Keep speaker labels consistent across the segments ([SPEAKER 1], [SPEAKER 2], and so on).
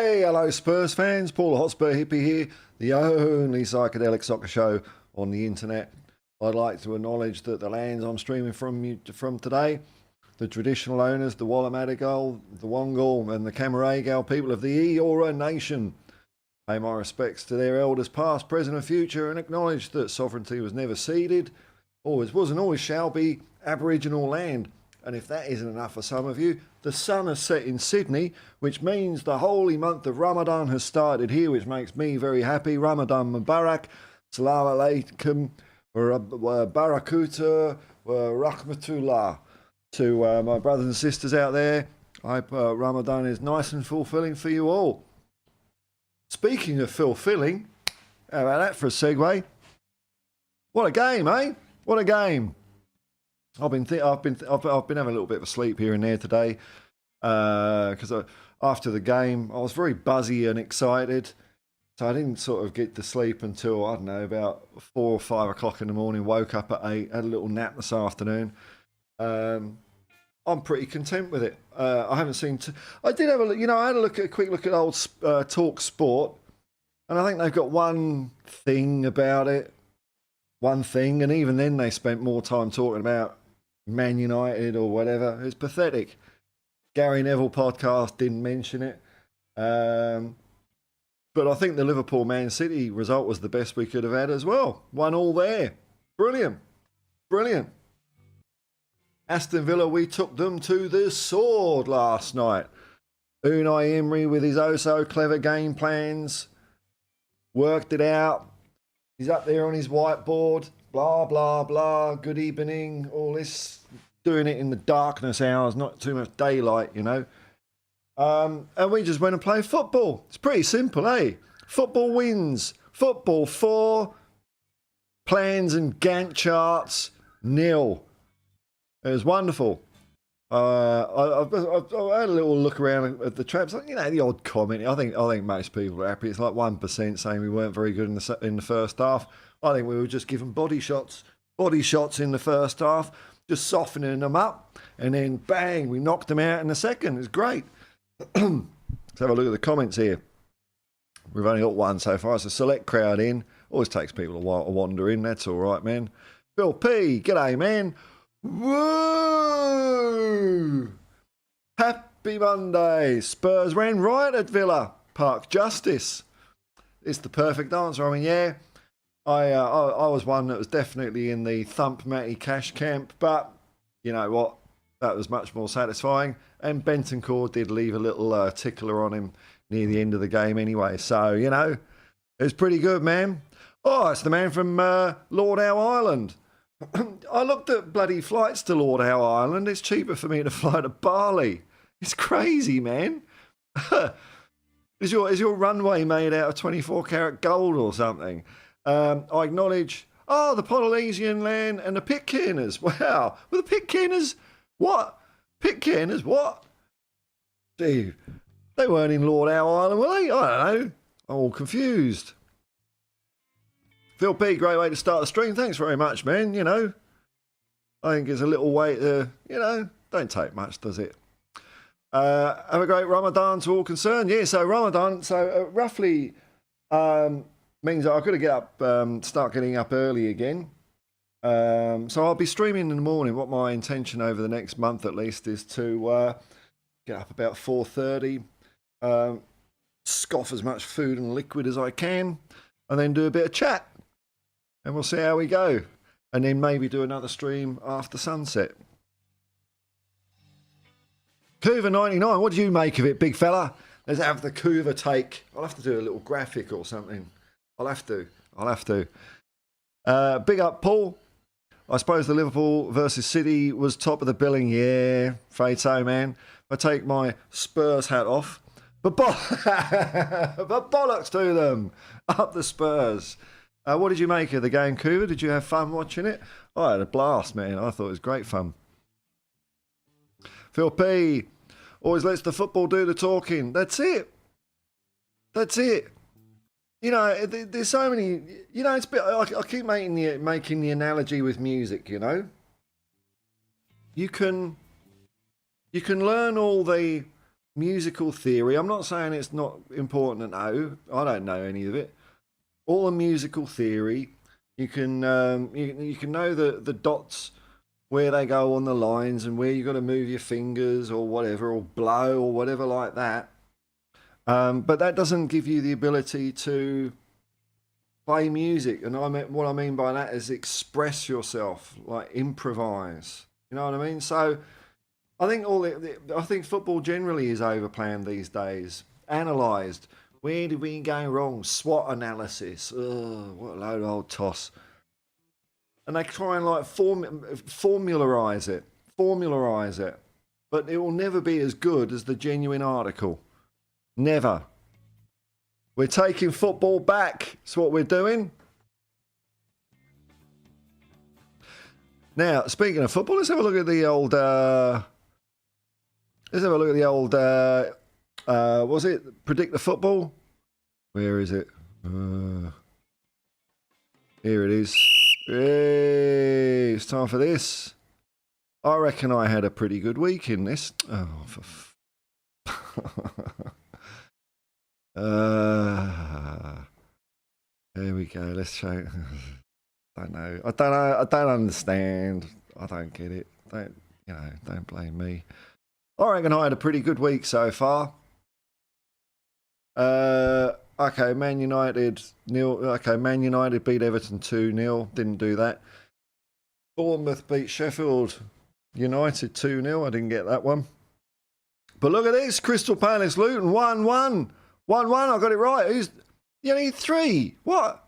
[SPEAKER 1] Hey, hello Spurs fans, Paul the Hotspur Hippie here, the only psychedelic soccer show on the internet. I'd like to acknowledge that the lands I'm streaming from today, the traditional owners, the Wallamadigal, the Wongal and the Camaraigal people of the Eora Nation. Pay my respects to their elders past, present and future, and acknowledge that sovereignty was never ceded, always was and always shall be Aboriginal land. And if that isn't enough for some of you, the sun has set in Sydney, which means the holy month of Ramadan has started here, which makes me very happy. Ramadan Mubarak, Salam Alaikum, Barakuta, Rahmatullah. To my brothers and sisters out there, I hope Ramadan is nice and fulfilling for you all. Speaking of fulfilling, how about that for a segue? What a game, eh? What a game! I've been having a little bit of a sleep here and there today because after the game I was very buzzy and excited, so I didn't sort of get to sleep until I don't know about 4 or 5 o'clock in the morning. Woke up at 8, had a little nap this afternoon. I'm pretty content with it. I haven't seen. I did have a look. I had a quick look at old Talk Sport, and I think they've got one thing about it. One thing, and even then they spent more time talking about Man United or whatever. It's pathetic. Gary Neville podcast didn't mention it. But I think the Liverpool Man City result was the best we could have had as well. 1-1 there. Brilliant. Brilliant. Aston Villa, we took them to the sword last night. Unai Emery with his oh-so clever game plans. Worked it out. He's up there on his whiteboard. Blah, blah, blah. Good evening. All this. Doing it in the darkness hours, not too much daylight, And we just went and played football. It's pretty simple, eh? Football wins. Football 4. Plans and Gantt charts 0. It was wonderful. I had a little look around at the traps. The odd comment. I think most people are happy. It's like 1% saying we weren't very good in the first half. I think we were just given body shots in the first half, just softening them up, and then bang, we knocked them out in the second. It's great. Let's have a look at the comments here. We've only got one so far. It's a select crowd in. Always takes people a while to wander in. That's all right, man. Bill P, g'day, man. Woo! Happy Monday. Spurs ran right at Villa Park. Justice. It's the perfect answer. I mean, yeah. I was one that was definitely in the thump Matty Cash camp, but you know what? That was much more satisfying. And Bentancur did leave a little tickler on him near the end of the game anyway. So, it was pretty good, man. Oh, it's the man from Lord Howe Island. I looked at bloody flights to Lord Howe Island. It's cheaper for me to fly to Bali. It's crazy, man. Is your runway made out of 24 karat gold or something? I acknowledge, the Polynesian land and the Pitcairners. Wow. Were the Pitcairners what? Pitcairners what? Steve, they weren't in Lord Howe Island, were they? I don't know. I'm all confused. Phil P, great way to start the stream. Thanks very much, man. I think it's a little way to, don't take much, does it? Have a great Ramadan to all concerned. Yeah, so Ramadan, roughly... means that I've got to get up, start getting up early again. So I'll be streaming in the morning. What my intention over the next month at least is to get up about 4:30, scoff as much food and liquid as I can, and then do a bit of chat. And we'll see how we go. And then maybe do another stream after sunset. Couva 99, what do you make of it, big fella? Let's have the Couva take. I'll have to do a little graphic or something. I'll have to. Big up, Paul. I suppose the Liverpool versus City was top of the billing. Yeah, afraid so, man. I take my Spurs hat off. But bollocks to them. Up the Spurs. What did you make of the game, Couva? Did you have fun watching it? I had a blast, man. I thought it was great fun. Phil P. Always lets the football do the talking. That's it. There's so many. It's a bit. I keep making the analogy with music. You can learn all the musical theory. I'm not saying it's not important to know. I don't know any of it. All the musical theory. You can you can know the dots where they go on the lines and where you got to move your fingers or whatever, or blow or whatever like that. But that doesn't give you the ability to play music. And what I mean by that is express yourself, like improvise. You know what I mean? So I think I think football generally is overplanned these days. Analysed. Where did we go wrong? SWOT analysis. Ugh, what a load of old toss. And they try and like formularize it. But it will never be as good as the genuine article. Never. We're taking football back. That's what we're doing. Now, speaking of football, let's have a look at the old... was it Predict the Football? Where is it? Here it is. Hey, it's time for this. I reckon I had a pretty good week in this. Oh, there we go. Let's show. I don't know. I don't understand. I don't get it. Don't blame me. I reckon I had a pretty good week so far. Okay, Man United 0. Okay, Man United beat Everton 2-0. Didn't do that. Bournemouth beat Sheffield United 2-0. I didn't get that one. But look at this. Crystal Palace Luton 1-1. 1-1. I got it right. You need 3. What?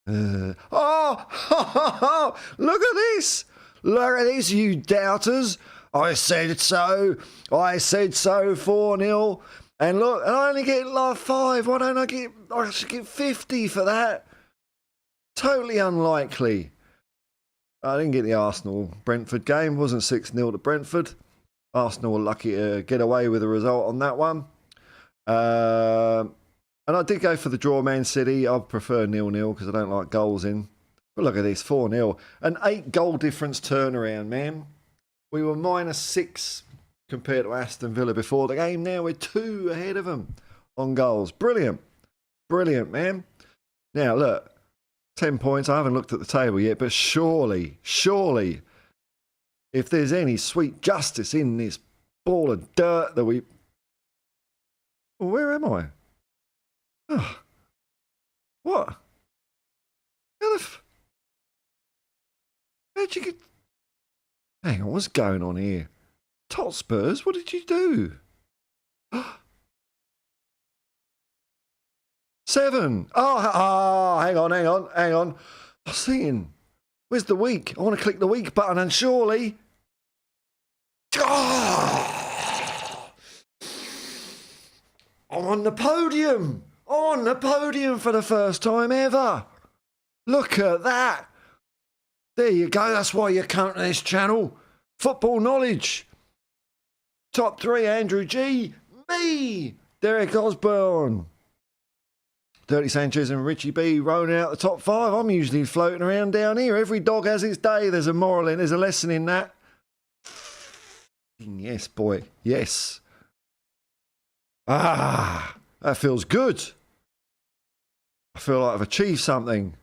[SPEAKER 1] Oh, look at this. Look at this, you doubters. I said so. 4-0. And look, and I only get like 5. Why don't I should get 50 for that? Totally unlikely. I didn't get the Arsenal-Brentford game. It wasn't 6-0 to Brentford. Arsenal were lucky to get away with a result on that one. And I did go for the draw, Man City. I prefer 0-0 because I don't like goals in. But look at this, 4-0. An 8-goal difference turnaround, man. We were -6 compared to Aston Villa before the game. Now we're 2 ahead of them on goals. Brilliant. Brilliant, man. Now, look, 10 points. I haven't looked at the table yet, but surely, if there's any sweet justice in this ball of dirt that we... Well, where am I? Oh. What? How'd you get... Hang on, what's going on here? Hotspurs, what did you do? 7. Oh, hang on. I was thinking, where's the week? I want to click the week button and surely... Oh, I'm on the podium. On the podium for the first time ever. Look at that. There you go. That's why you come to this channel. Football knowledge. Top 3, Andrew G. Me. Derek Osborne. Dirty Sanchez and Richie B rolling out the top 5. I'm usually floating around down here. Every dog has its day. There's a moral in, there's a lesson in that. Yes, boy. Yes. Ah, that feels good. I feel like I've achieved something.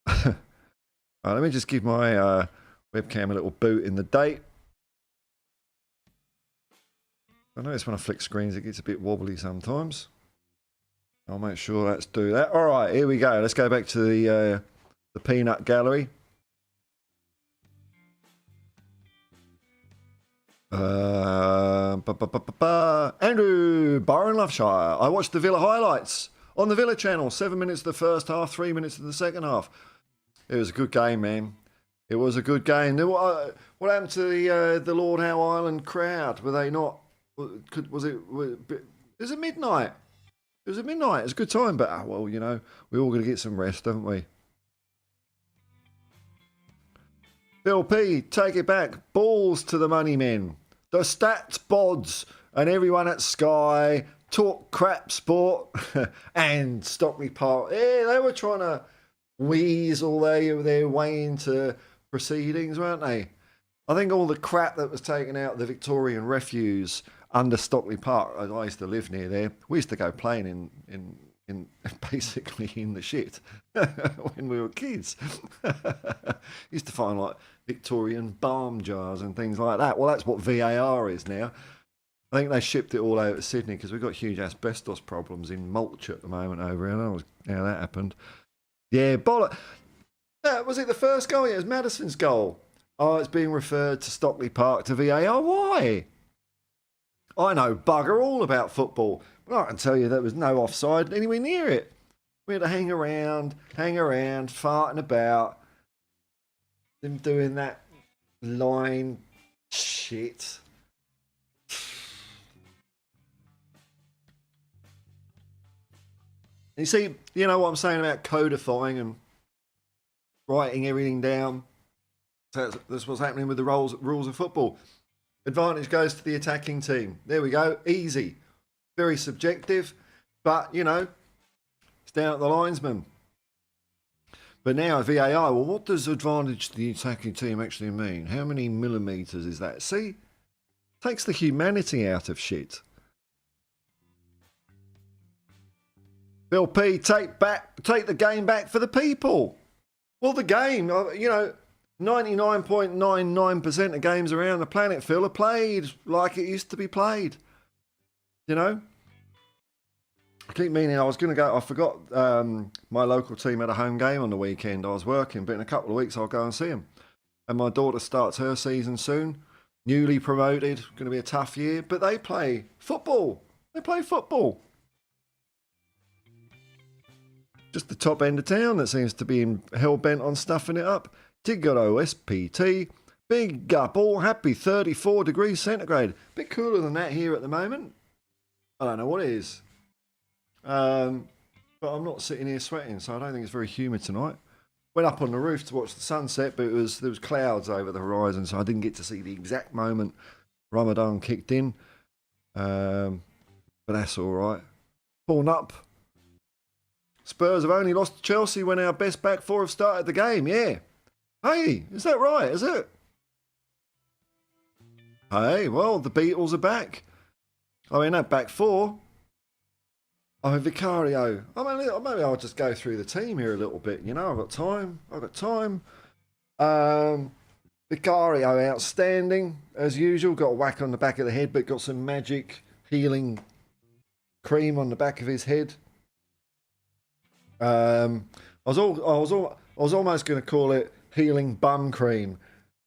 [SPEAKER 1] Right, let me just give my webcam a little boot in the date. I notice when I flick screens it gets a bit wobbly sometimes. I'll make sure let's do that. All right, here we go. Let's go back to the peanut gallery. Andrew, Byron Loughshire. I watched the Villa highlights on the Villa channel. 7 minutes of the first half, 3 minutes of the second half. It was a good game, man. It was a good game. What happened to the Lord Howe Island crowd? Were they not? Was it midnight? It was at midnight. It was a good time, but well, you know, we all got to get some rest, haven't we? Bill P, take it back. Balls to the money men. The stats bods and everyone at Sky talk crap sport and Stockley Park. Yeah, they were trying to weasel their way into proceedings, weren't they? I think all the crap that was taken out of the Victorian refuse under Stockley Park. I used to live near there. We used to go playing in basically in the shit when we were kids. Used to find like Victorian balm jars and things like that. Well, that's what VAR is now. I think they shipped it all over to Sydney because we've got huge asbestos problems in Mulch at the moment over here. I don't know how that happened. Yeah, bollock. Was it the first goal? Yeah, it was Madison's goal. Oh, it's being referred to Stockley Park to VAR. Why? I know bugger all about football, but I can tell you there was no offside anywhere near it. We had to hang around, farting about, them doing that line shit. You see, you know what I'm saying about codifying and writing everything down? That's what's happening with the rules of football. Advantage goes to the attacking team. There we go. Easy. Very subjective, but, you know, it's down at the linesman. But now VAR, well, what does advantage to the attacking team actually mean? How many millimetres is that? See? Takes the humanity out of shit. Bill P, take the game back for the people. Well, the game, you know, 99.99% of games around the planet, Phil, are played like it used to be played. You know? I keep meaning I was going to go. I forgot my local team had a home game on the weekend. I was working, but in a couple of weeks I'll go and see them. And my daughter starts her season soon. Newly promoted, going to be a tough year, but they play football. They play football. Just the top end of town that seems to be hell-bent on stuffing it up. Tigaro SPT, big up, all happy, 34 degrees centigrade. Bit cooler than that here at the moment. I don't know what it is. But I'm not sitting here sweating, so I don't think it's very humid tonight. Went up on the roof to watch the sunset, but there was clouds over the horizon, so I didn't get to see the exact moment Ramadan kicked in. But that's all right. Pulling up. Spurs have only lost to Chelsea when our best back four have started the game. Yeah. Hey, is that right? Is it? Hey, well, the Beatles are back. I mean, that back four. I mean, Vicario. I mean, maybe I'll just go through the team here a little bit. You know, I've got time. Vicario, outstanding, as usual. Got a whack on the back of the head, but got some magic healing cream on the back of his head. I was almost going to call it healing bum cream,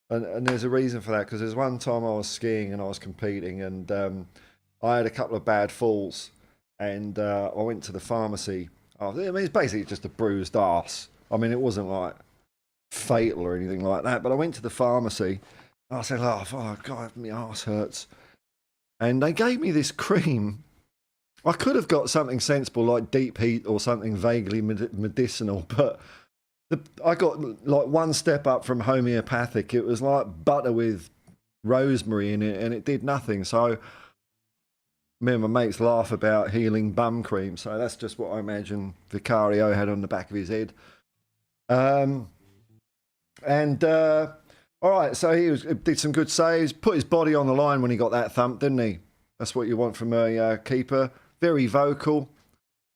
[SPEAKER 1] and there's a reason for that, because there's one time I was skiing and I was competing, and I had a couple of bad falls, and I went to the pharmacy. I mean, it's basically just a bruised arse. I mean, it wasn't like fatal or anything like that, but I went to the pharmacy and I said, oh God, my arse hurts, and they gave me this cream. I could have got something sensible like deep heat or something vaguely medicinal, but I got like one step up from homeopathic. It was like butter with rosemary in it, and it did nothing. So me and my mates laugh about healing bum cream. So that's just what I imagine Vicario had on the back of his head. All right, so he did some good saves, put his body on the line when he got that thump, didn't he? That's what you want from a keeper. Very vocal.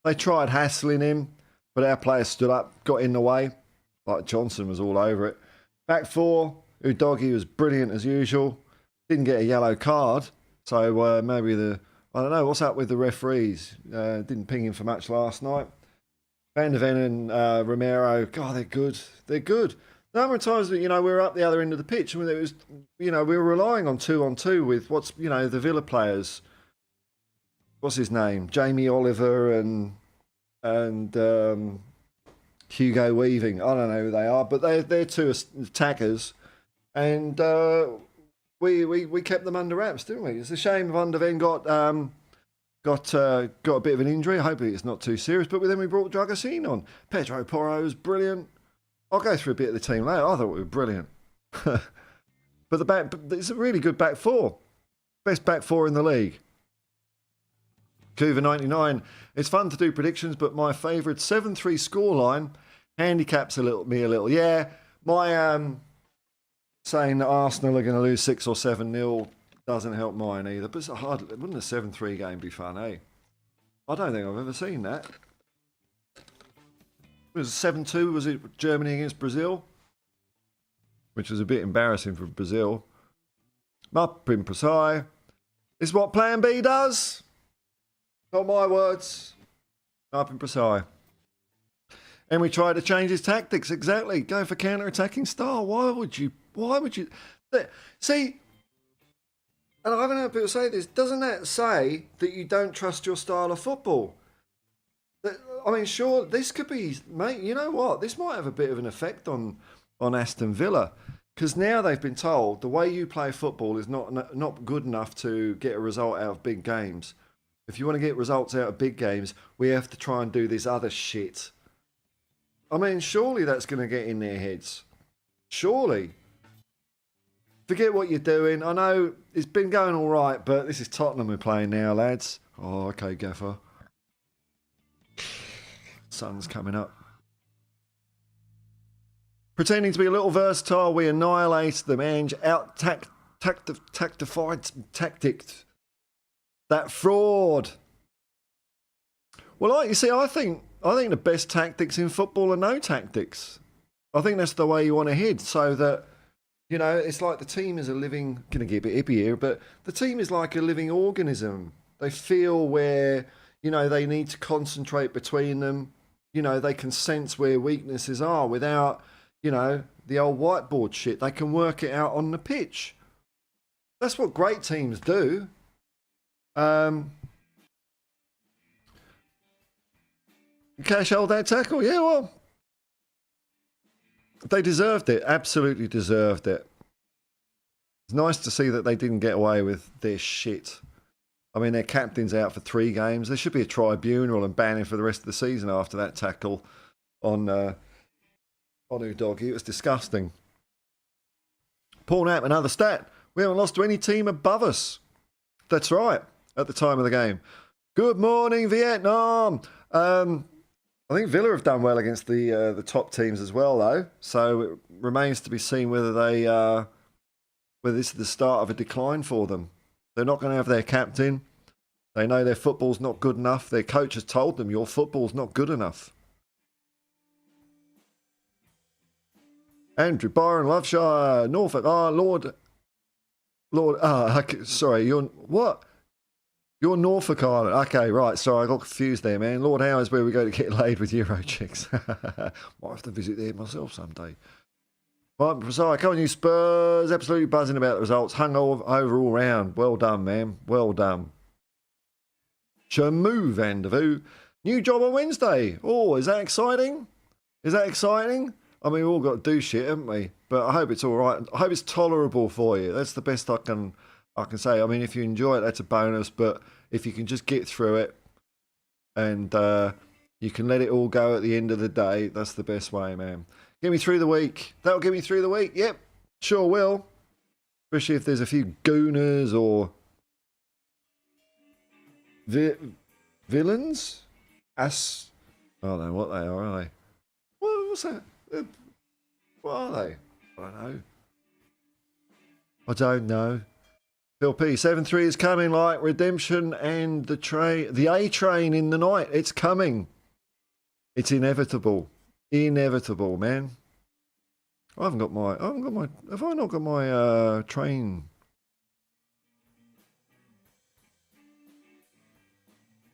[SPEAKER 1] They tried hassling him, but our player stood up, got in the way. Like Johnson was all over it. Back four, Udogie was brilliant as usual. Didn't get a yellow card, so maybe I don't know, what's up with the referees? Didn't ping him for much last night. Van der Ven and Romero, God, they're good. They're good. The number of times that, we were up the other end of the pitch, and it was, we were relying on 2-on-2 with the Villa players. What's his name? Jamie Oliver and Hugo Weaving. I don't know who they are, but they're two attackers, and we kept them under wraps, didn't we? It's a shame Van der Ven got a bit of an injury. Hopefully it's not too serious. But then we brought Dragosine on. Pedro Porro was brilliant. I'll go through a bit of the team later. I thought we were brilliant. But it's a really good back four. Best back four in the league. Cuva99. It's fun to do predictions, but my favourite 7-3 scoreline handicaps me a little. Yeah, my saying that Arsenal are going to lose 6 or 7-0, Doesn't help mine either. But it's hard. Wouldn't a 7-3 game be fun, eh? I don't think I've ever seen that. It was 7-2, was it Germany against Brazil? Which was a bit embarrassing for Brazil. Up in Prasai. This is what Plan B does. Not my words. Up in Prasai. And we tried to change his tactics. Exactly. Go for counter-attacking style. Why would you? See, and I haven't heard people say this. Doesn't that say that you don't trust your style of football? I mean, sure, this could be, mate, you know what? This might have a bit of an effect on Aston Villa. Because now they've been told the way you play football is not good enough to get a result out of big games. If you want to get results out of big games, we have to try and do this other shit. I mean, surely that's going to get in their heads. Surely. Forget what you're doing. I know it's been going all right, but this is Tottenham we're playing now, lads. Oh, okay, Gaffer. Sun's coming up. Pretending to be a little versatile, we annihilate them and tactics. That fraud. Well, like you see, I think the best tactics in football are no tactics. I think that's the way you want to head, so that, you know, it's like the team is a living, going to get a bit hippie here, but the team is like a living organism. They feel where, you know, they need to concentrate between them. You know, they can sense where weaknesses are without, you know, the old whiteboard shit. They can work it out on the pitch. That's what great teams do. Cash held that tackle. Yeah, well, they deserved it. Absolutely deserved it. It's nice to see that they didn't get away with their shit. I mean, their captain's out for 3 games. There should be a tribunal and ban him for the rest of the season after that tackle on Udogie. It was disgusting. Paul Knapp, another stat. We haven't lost to any team above us. That's right, at the time of the game. Good morning, Vietnam. I think Villa have done well against the top teams as well, though. So it remains to be seen whether whether this is the start of a decline for them. They're not going to have their captain. They know their football's not good enough. Their coach has told them, your football's not good enough. Andrew, Byron, Loveshire, Norfolk. Sorry, what? You're Norfolk Island. Okay, right. Sorry, I got confused there, man. Lord Howe is where we go to get laid with Euro chicks. Might have to visit there myself someday. Right, sorry, come on, you Spurs. Absolutely buzzing about the results. Hung over all round. Well done, man. Well done. Chamu Vandervoo. New job on Wednesday. Oh, is that exciting? Is that exciting? I mean, we've all got to do shit, haven't we? But I hope it's all right. I hope it's tolerable for you. That's the best I can say. I mean, if you enjoy it, that's a bonus. But if you can just get through it and you can let it all go at the end of the day, that's the best way, man. Get me through the week. That'll get me through the week. Yep, sure will. Especially if there's a few gooners or villains. I don't know what they are they? What's that? What are they? I don't know. Phil P. 7-3 is coming like redemption and the A train in the night. It's coming. It's inevitable. Inevitable, man. Have I not got my train?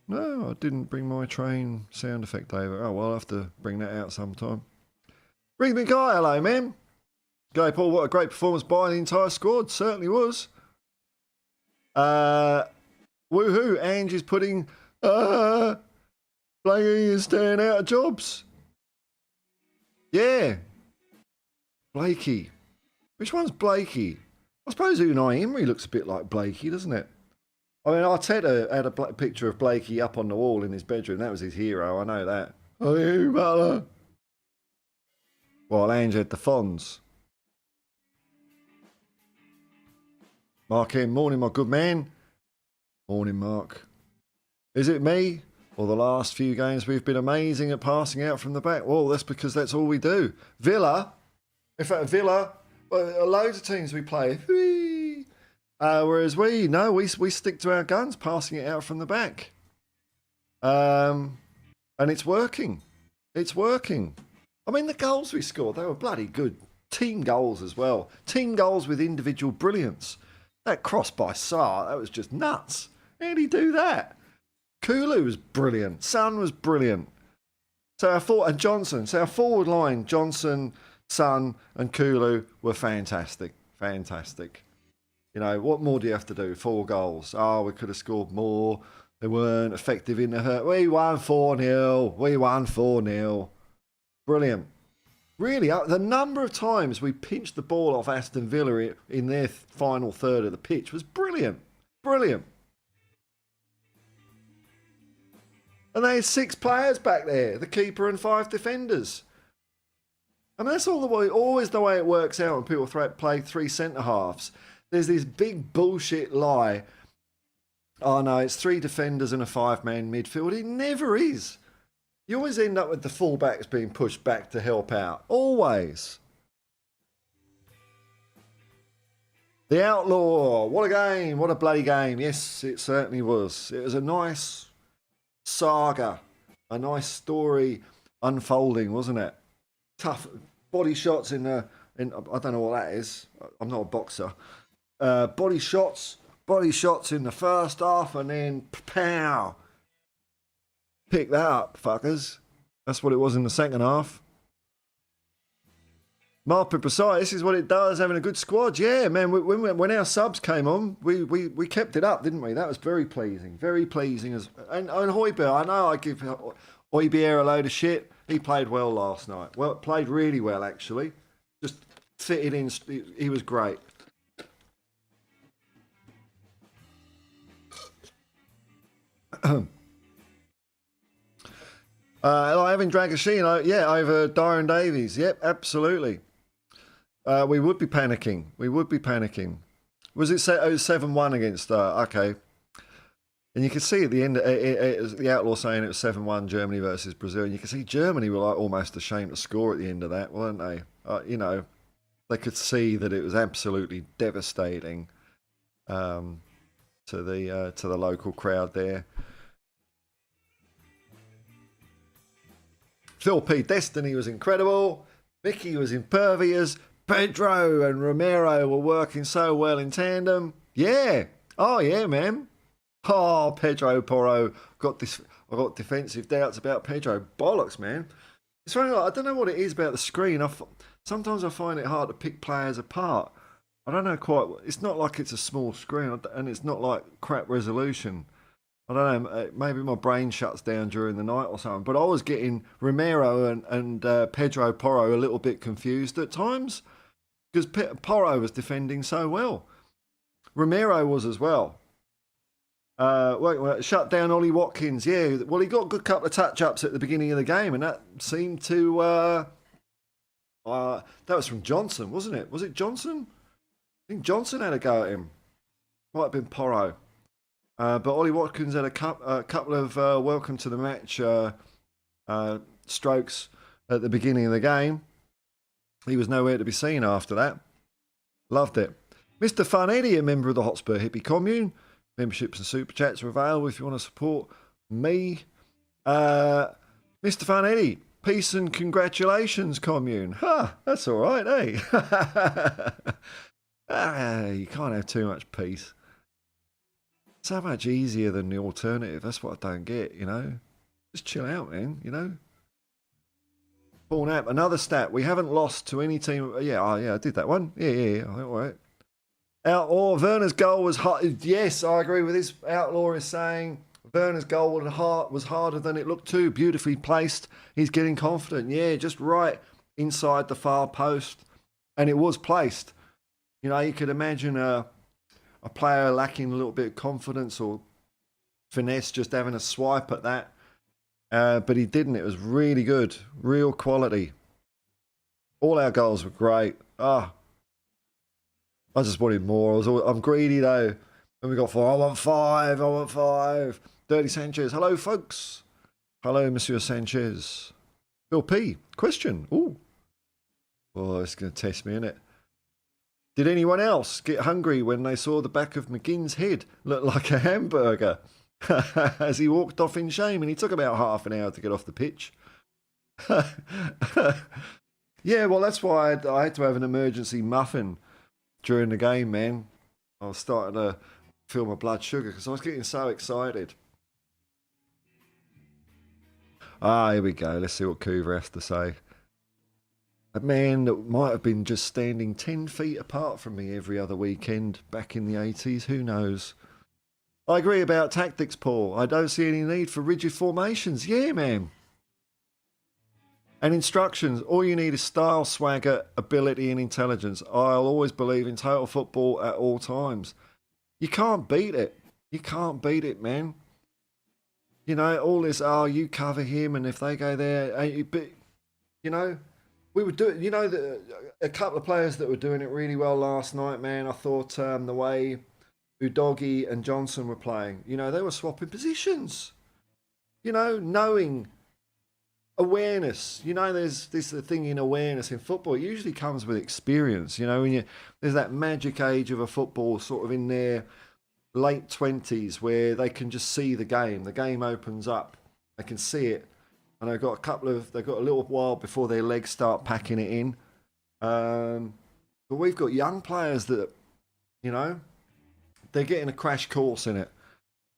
[SPEAKER 1] No, I didn't bring my train sound effect over. Oh, well, I'll have to bring that out sometime. Bring me Guy, hello, man. Guy Paul, what a great performance by the entire squad. Certainly was. Woohoo, Ange is putting Blakey is staying out of jobs. Yeah. Blakey. Which one's Blakey? I suppose Unai Emery looks a bit like Blakey, doesn't it? I mean, Arteta had a picture of Blakey up on the wall in his bedroom. That was his hero, I know that. Oh, you Butler. While Ange had the Fonz. Mark M, morning, my good man. Morning, Mark. Is it me? Or the last few games we've been amazing at passing out from the back? Well, that's because that's all we do. Villa, in fact, loads of teams we play. Whereas we stick to our guns, passing it out from the back. And it's working. It's working. I mean, the goals we scored, they were bloody good. Team goals as well. Team goals with individual brilliance. That cross by Sarr, that was just nuts. How did he do that? Kulu was brilliant. Son was brilliant. So our forward line, Johnson, Son, and Kulu were fantastic. Fantastic. You know, what more do you have to do? 4 goals. Oh, we could have scored more. They weren't effective in the hurt. We won 4-0. We won 4-0. Brilliant. Really, the number of times we pinched the ball off Aston Villa in their final third of the pitch was brilliant. Brilliant. And they had 6 players back there, the keeper and 5 defenders. And that's always the way it works out when people play 3 centre-halves. There's this big bullshit lie. Oh no, it's 3 defenders and a 5-man midfield. It never is. You always end up with the fullbacks being pushed back to help out. Always. The Outlaw. What a game. What a bloody game. Yes, it certainly was. It was a nice saga. A nice story unfolding, wasn't it? Tough body shots in I don't know what that is. I'm not a boxer. Body shots in the first half, and then pow. Pick that up, fuckers. That's what it was in the second half. Marpin Precise, this is what it does, having a good squad. Yeah, man, when our subs came on, we kept it up, didn't we? That was very pleasing. Very pleasing. And Hojbjerg, I know I give Hojbjerg a load of shit. He played well last night. Well, played really well, actually. Just fitted in. He was great. Having Dragoshin, yeah, over Darren Davies. Yep, absolutely. We would be panicking. Was it 7-1 against... okay. And you can see at the end, it was the Outlaw saying it was 7-1 Germany versus Brazil. And you can see Germany were like almost ashamed to score at the end of that, weren't they? You know, they could see that it was absolutely devastating to the local crowd there. Phil P. Destiny was incredible. Mickey was impervious. Pedro and Romero were working so well in tandem. Yeah. Oh, yeah, man. Oh, Pedro Porro. I got defensive doubts about Pedro. Bollocks, man. It's funny, I don't know what it is about the screen. Sometimes I find it hard to pick players apart. I don't know quite. It's not like it's a small screen, and it's not like crap resolution. I don't know, maybe my brain shuts down during the night or something, but I was getting Romero and Pedro Porro a little bit confused at times because Porro was defending so well. Romero was as well. Shut down Ollie Watkins, yeah. Well, he got a good couple of touch-ups at the beginning of the game, and that seemed to... that was from Johnson, wasn't it? Was it Johnson? I think Johnson had a go at him. Might have been Porro. But Ollie Watkins had a couple of welcome to the match strokes at the beginning of the game. He was nowhere to be seen after that. Loved it. Mr. Fun Eddie, a member of the Hotspur Hippie commune. Memberships and super chats are available if you want to support me. Mr. Fun Eddie, peace and congratulations commune. That's all right, eh? You can't have too much peace. So much easier than the alternative. That's what I don't get, you know. Just chill out, man, you know. Born app, another stat. We haven't lost to any team. Yeah, I did that one. Yeah. All right. Outlaw, Werner's goal was hard. Yes, I agree with this. Outlaw is saying Werner's goal was harder than it looked too. Beautifully placed. He's getting confident. Yeah, just right inside the far post. And it was placed. You know, you could imagine a player lacking a little bit of confidence or finesse, just having a swipe at that. But he didn't. It was really good. Real quality. All our goals were great. I just wanted more. I'm greedy, though. And we got 4. I want 5. Dirty Sanchez. Hello, folks. Hello, Monsieur Sanchez. Bill P. Question. Ooh. Oh, it's going to test me, isn't it? Did anyone else get hungry when they saw the back of McGinn's head look like a hamburger as he walked off in shame? And he took about half an hour to get off the pitch. Yeah, well, that's why I had to have an emergency muffin during the game, man. I was starting to feel my blood sugar because I was getting so excited. Here we go. Let's see what Coover has to say. A man that might have been just standing 10 feet apart from me every other weekend back in the 80s. Who knows? I agree about tactics, Paul. I don't see any need for rigid formations. Yeah, man. And instructions. All you need is style, swagger, ability and intelligence. I'll always believe in total football at all times. You can't beat it. You can't beat it, man. You know, all this, you cover him and if they go there, but, you know, we would do it. You know, a couple of players that were doing it really well last night, man. I thought the way Udogie and Johnson were playing, you know, they were swapping positions. You know, knowing awareness. You know, there's this thing in awareness in football. It usually comes with experience. You know, when there's that magic age of a football sort of in their late 20s where they can just see the game. The game opens up. They can see it. And they've got a little while before their legs start packing it in. But we've got young players that, you know, they're getting a crash course in it.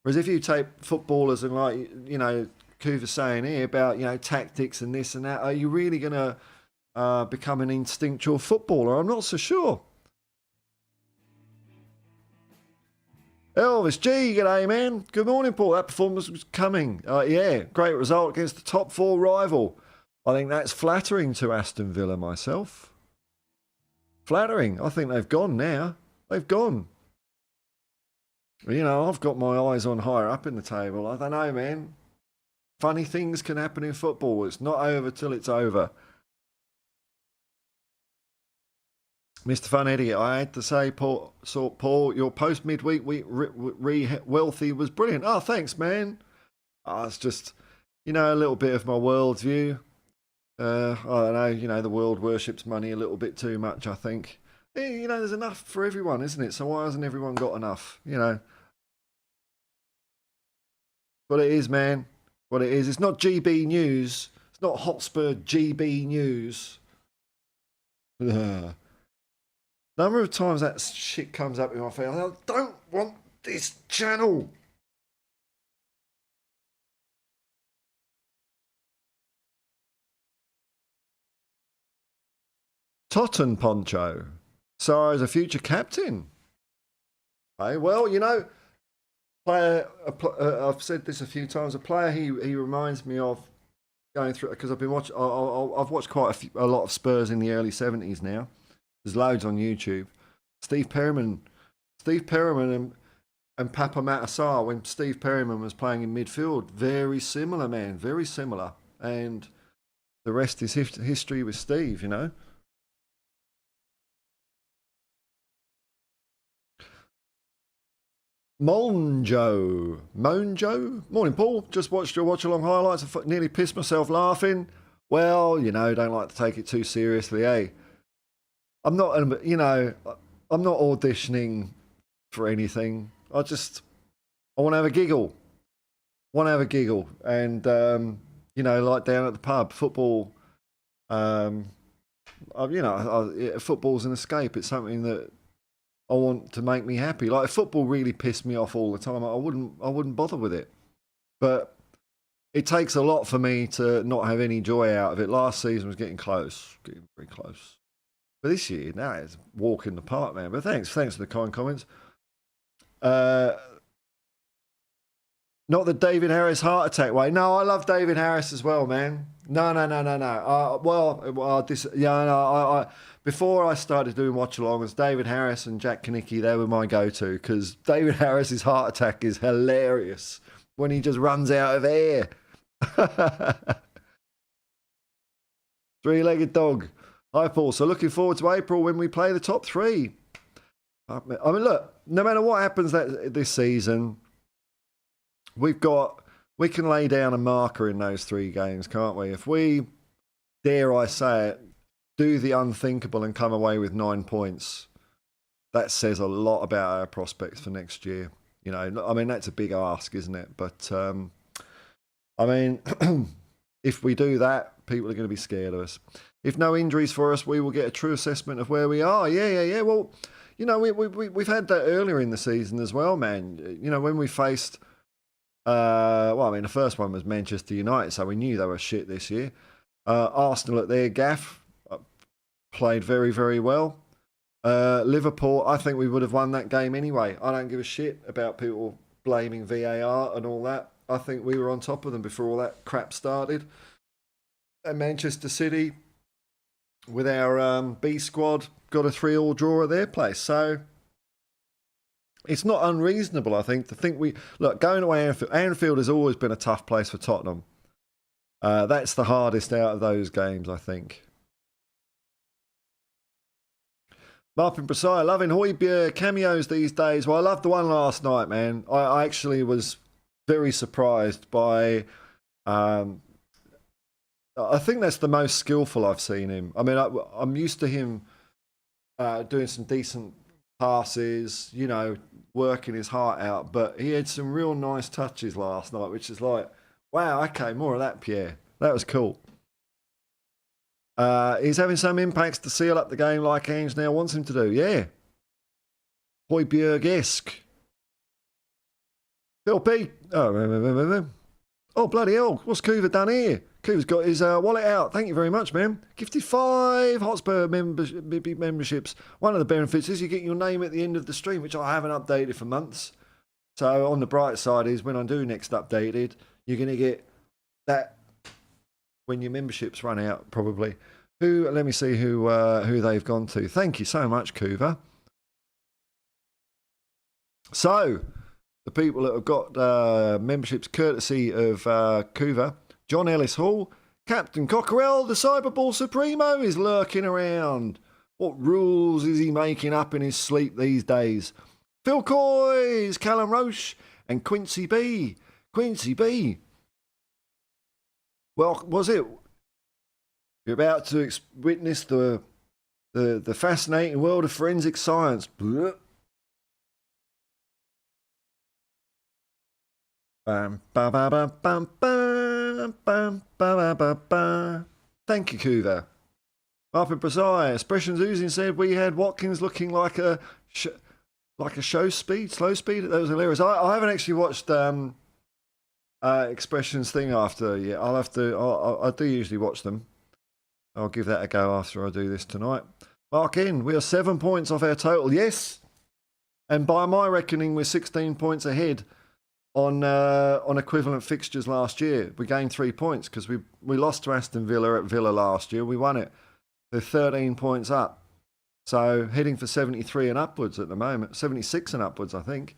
[SPEAKER 1] Whereas if you take footballers and like, you know, Coover's saying here about, you know, tactics and this and that, are you really going to become an instinctual footballer? I'm not so sure. Elvis G, g'day, man. Good morning, Paul. That performance was coming. Yeah, great result against the top 4 rival. I think that's flattering to Aston Villa myself. Flattering. I think they've gone now. They've gone. You know, I've got my eyes on higher up in the table. I don't know, man. Funny things can happen in football. It's not over till it's over. Mr. Fun Idiot, I had to say, Paul, your post-midweek wealthy was brilliant. Oh, thanks, man. It's just, you know, a little bit of my worldview. I don't know, you know, the world worships money a little bit too much, I think. You know, there's enough for everyone, isn't it? So why hasn't everyone got enough, you know? What it is, man. What it is. It's not GB News. It's not Hotspur GB News. Number of times that shit comes up in my face. I don't want this channel. Totten Poncho. Sarah's a future captain. Hey, well, you know, I've said this a few times. A player he reminds me of going through, because I've been watching. I've watched quite a lot of Spurs in the early 70s now. There's loads on YouTube. Steve Perryman and Papa Matassar, when Steve Perryman was playing in midfield, very similar, man, very similar. And the rest is history with Steve, you know. Monjo. Morning, Paul. Just watched your watch-along highlights. I nearly pissed myself laughing. Well, you know, don't like to take it too seriously, eh? I'm not, you know, I'm not auditioning for anything. I want to have a giggle. And, you know, like down at the pub, football, you know, football's an escape. It's something that I want to make me happy. Like, if football really pissed me off all the time, I wouldn't bother with it. But it takes a lot for me to not have any joy out of it. Last season was getting very close. But this year, now it's a walk in the park, man. But thanks for the kind comments. Not the David Harris heart attack way. No, I love David Harris as well, man. No. Before I started doing watch-alongs, David Harris and Jack Kanicki, they were my go-to, because David Harris's heart attack is hilarious when he just runs out of air. Three-legged dog. Hi, Paul. So looking forward to April when we play the top 3. I mean, look, no matter what happens this season, we can lay down a marker in those 3 games, can't we? If we, dare I say it, do the unthinkable and come away with 9 points, that says a lot about our prospects for next year. You know, I mean, that's a big ask, isn't it? But I mean, if we do that, people are going to be scared of us. If no injuries for us, we will get a true assessment of where we are. Yeah. Well, you know, we've had that earlier in the season as well, man. You know, when we faced, well, I mean, the first one was Manchester United, so we knew they were shit this year. Arsenal at their gaff played very, very well. Liverpool, I think we would have won that game anyway. I don't give a shit about people blaming VAR and all that. I think we were on top of them before all that crap started. And Manchester City, with our B squad, got a 3-3 draw at their place. So it's not unreasonable, I think, to think we... Look, going to Anfield, Anfield has always been a tough place for Tottenham. That's the hardest out of those games, I think. Martin Presire, loving Hotspur cameos these days. Well, I loved the one last night, man. I actually was very surprised by... I think that's the most skillful I've seen him. I mean, I'm used to him doing some decent passes, you know, working his heart out. But he had some real nice touches last night, which is like, wow, okay, more of that, Pierre. That was cool. He's having some impacts to seal up the game like Ange now wants him to do. Yeah. Højbjerg-esque. Phil P. Oh, bloody hell. What's Coover done here? Coover's got his wallet out. Thank you very much, man. Gifted 5 Hotspur memberships. One of the benefits is you get your name at the end of the stream, which I haven't updated for months. So on the bright side is when I do next updated, you're going to get that when your memberships run out, probably. Let me see who they've gone to. Thank you so much, Coover. So, the people that have got memberships courtesy of Coover, John Ellis Hall, Captain Cockerell, the Cyberball Supremo is lurking around. What rules is he making up in his sleep these days? Phil Coys, Callum Roche, and Quincy B. Quincy B. Well, was it? You're about to witness the fascinating world of forensic science. Bam, ba, ba, ba, bam, bam, bam, ba, ba, ba. Thank you, Coover. Martin Presire, Expressions Oozing said we had Watkins looking like a slow speed. That was hilarious. I haven't actually watched Expressions thing after yet. I'll have to. I do usually watch them. I'll give that a go after I do this tonight. Mark in. We are 7 points off our total. Yes, and by my reckoning, we're 16 points ahead on equivalent fixtures last year. We gained 3 points because we lost to Aston Villa at Villa last year. We won it. They're 13 points up. So heading for 73 and upwards at the moment. 76 and upwards, I think.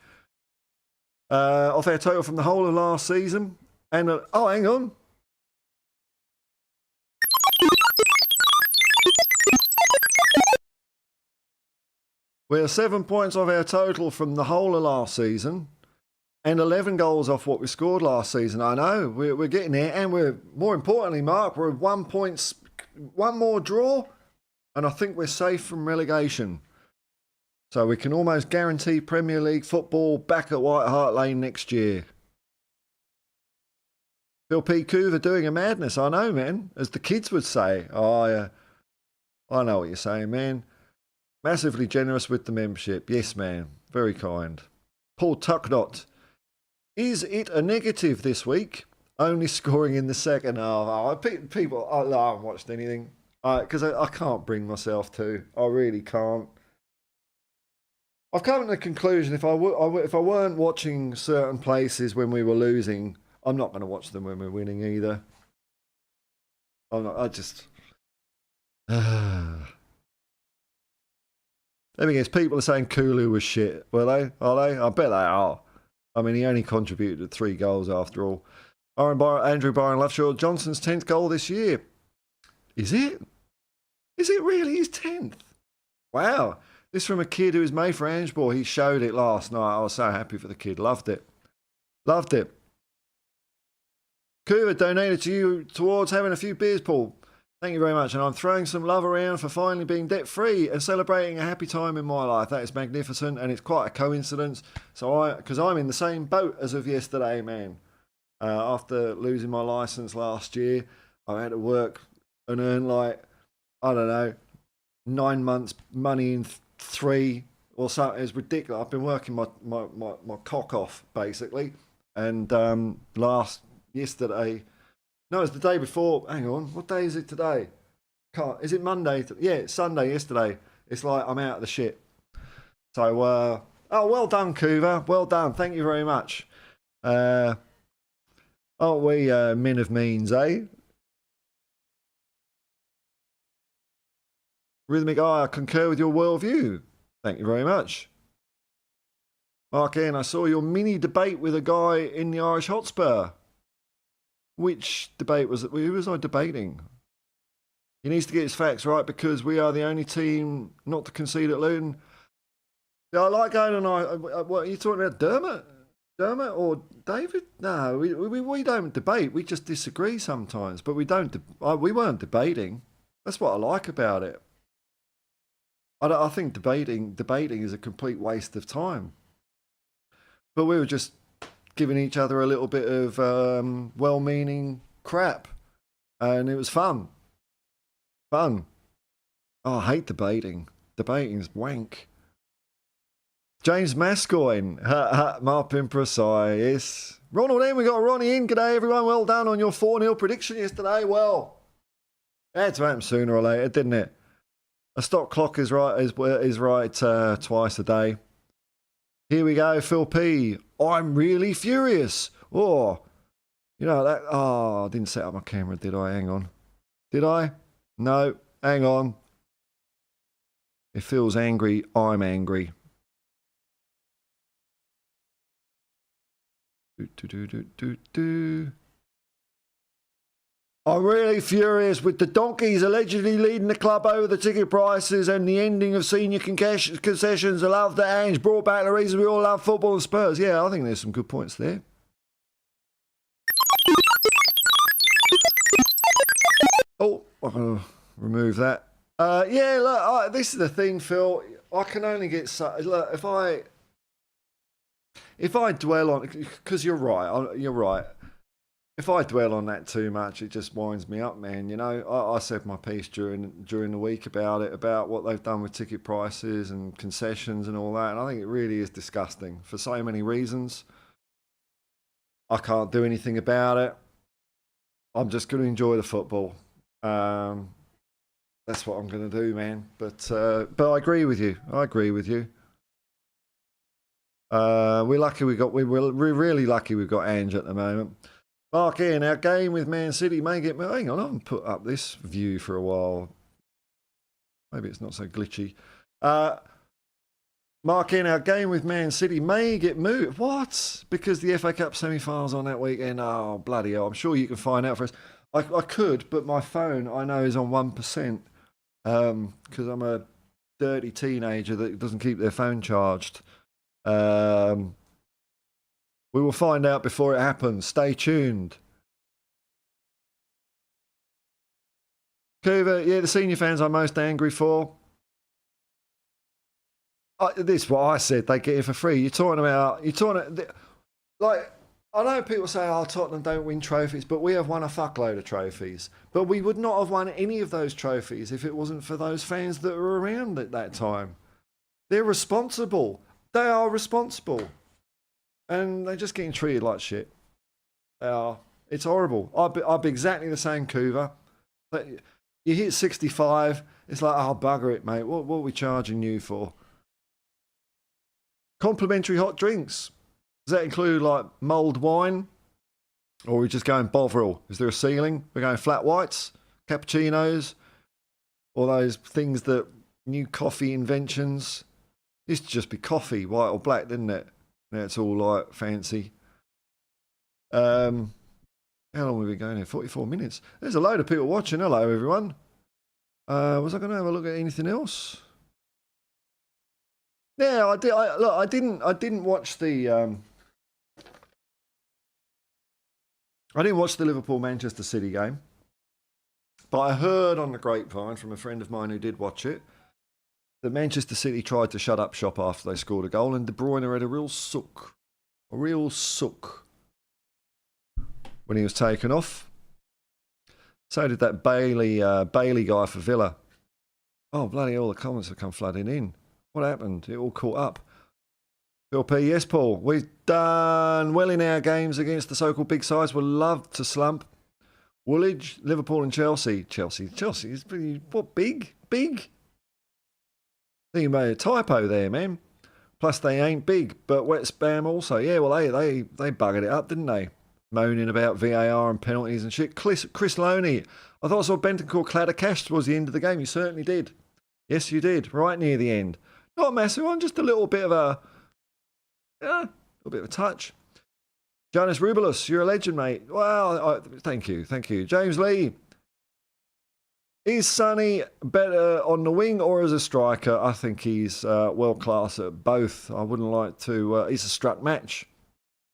[SPEAKER 1] Off our total from the whole of last season. And oh, hang on. We're 7 points off our total from the whole of last season. And 11 goals off what we scored last season. I know, we're getting there. And we're, more importantly, Mark, we're 1 point, one more draw. And I think we're safe from relegation. So we can almost guarantee Premier League football back at White Hart Lane next year. Phil P. Coover doing a madness, I know, man. As the kids would say. Oh, yeah. I know what you're saying, man. Massively generous with the membership. Yes, man. Very kind. Paul Tucknott. Is it a negative this week? Only scoring in the second half. Oh, people, I haven't watched anything. Because I can't bring myself to. I really can't. I've come to the conclusion if I weren't watching certain places when we were losing, I'm not going to watch them when we're winning either. I'm not. I just. Let me guess. People are saying Kulu was shit. Were they? Are they? I bet they are. I mean, he only contributed 3 goals after all. Andrew Byron Loveshaw Johnson's 10th goal this year. Is it? Is it really his 10th? Wow. This from a kid who was made for Angeball. He showed it last night. I was so happy for the kid. Loved it. Loved it. Kuva donated to you towards having a few beers, Paul. Thank you very much. And I'm throwing some love around for finally being debt-free and celebrating a happy time in my life. That is magnificent, and it's quite a coincidence. So because I'm in the same boat as of yesterday, man. After losing my license last year, I had to work and earn like, I don't know, 9 months money in 3 or something. It's ridiculous. I've been working my cock off, basically. And yesterday... No, it's the day before. Hang on, what day is it today? Is it Monday? Yeah, it's Sunday yesterday. It's like I'm out of the shit. So, well done, Kuva. Well done. Thank you very much. Aren't we men of means, eh? Rhythmic Eye, I concur with your worldview. Thank you very much. Mark N, I saw your mini debate with a guy in the Irish Hotspur. Which debate was it? Who was I debating? He needs to get his facts right because we are the only team not to concede at Luton. Yeah, I like going on. What are you talking about, Dermot? Dermot or David? No, we don't debate. We just disagree sometimes, but we don't. We weren't debating. That's what I like about it. I think debating is a complete waste of time. But we were just giving each other a little bit of well-meaning crap, and it was fun. Oh, I hate debating. Debating's wank. James Mascoyne, Marpin Precise. Ronald in, we got Ronnie in. G'day everyone, well done on your 4-0 prediction yesterday. Well, it had to happen sooner or later, didn't it? A stock clock is right twice a day. Here we go, Phil P. I'm really furious. Oh, you know that. Oh, I didn't set up my camera, did I? Hang on. Did I? No, hang on. If Phil's angry, I'm angry. I'm really furious with the donkeys allegedly leading the club over the ticket prices and the ending of senior concessions. I love that Ange brought back the reason we all love football and Spurs. Yeah, I think there's some good points there. Oh, I'll remove that. Yeah, look, this is the thing, Phil. I can only get... Look, if I dwell on... Because you're right. If I dwell on that too much, it just winds me up, man. You know, I said my piece during the week about what they've done with ticket prices and concessions and all that, and I think it really is disgusting for so many reasons. I can't do anything about it. I'm just going to enjoy the football. That's what I'm going to do, man. But I agree with you. We're really lucky we've got Ange at the moment. Mark Ian, our game with Man City may get... Hang on, I haven't put up this view for a while. Maybe it's not so glitchy. Mark Ian, our game with Man City may get moved. What? Because the FA Cup semi-finals on that weekend? Oh, bloody hell. I'm sure you can find out for us. I could, but my phone, I know, is on 1%. Because I'm a dirty teenager that doesn't keep their phone charged. We will find out before it happens. Stay tuned. Kuva, yeah, the senior fans I'm most angry for. This is what I said. They get it for free. Like, I know people say, oh, Tottenham don't win trophies, but we have won a fuckload of trophies. But we would not have won any of those trophies if it wasn't for those fans that were around at that time. They're responsible. They are responsible. And they're just getting treated like shit. They are. It's horrible. I'd be exactly the same, Kuva. You hit 65, it's like, oh, bugger it, mate. What are we charging you for? Complimentary hot drinks. Does that include, like, mulled wine? Or are we just going Bovril? Is there a ceiling? We're going flat whites, cappuccinos, all those things that... New coffee inventions. Used to just be coffee, white or black, didn't it? Now it's all like fancy. How long have we been going here? 44 minutes. There's a load of people watching. Hello, everyone. Was I going to have a look at anything else? Yeah, I did. I didn't watch the. I didn't watch the Liverpool Manchester City game. but I heard on the grapevine from a friend of mine who did watch it that Manchester City tried to shut up shop after they scored a goal, and De Bruyne had a real sook when he was taken off. So did that Bailey guy for Villa. Oh, bloody hell, the comments have come flooding in. What happened? It all caught up. Phil P, yes, Paul. We've done well in our games against the so-called big sides. We'll love to slump. Woolwich, Liverpool and Chelsea. Chelsea is pretty, what, big? Big? I think you made a typo there, man. Plus, they ain't big, but wet spam also. Yeah, well, they buggered it up, didn't they? Moaning about VAR and penalties and shit. Chris Loney, I thought I saw Bentancur clatter cash towards the end of the game. You certainly did. Yes, you did. Right near the end. Not a massive one, just a little bit of a touch. Jonas Rubilus, you're a legend, mate. Well, thank you. James Lee, is Sonny better on the wing or as a striker? I think he's world class at both. I wouldn't like to. He's a struck match.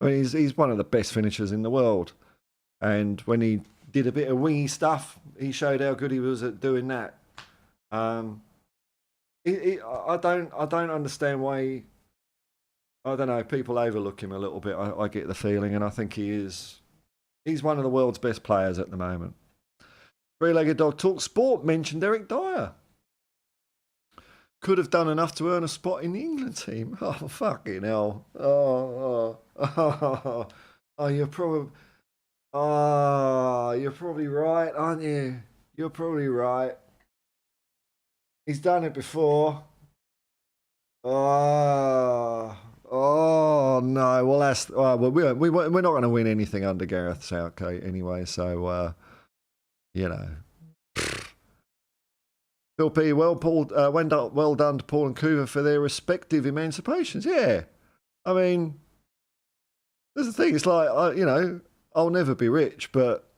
[SPEAKER 1] I mean, he's one of the best finishers in the world, and when he did a bit of wingy stuff, he showed how good he was at doing that. I don't understand why. I don't know. People overlook him a little bit. I get the feeling, and I think he's one of the world's best players at the moment. Three-legged dog talk sport mentioned Eric Dyer. Could have done enough to earn a spot in the England team. Oh, fucking hell. Oh, you're probably right, aren't you? You're probably right. He's done it before. Oh no. Well, we're not going to win anything under Gareth Southgate anyway. So, you know. Phil P, well done to Paul and Coover for their respective emancipations. Yeah, I mean, there's the thing. It's like I'll never be rich, but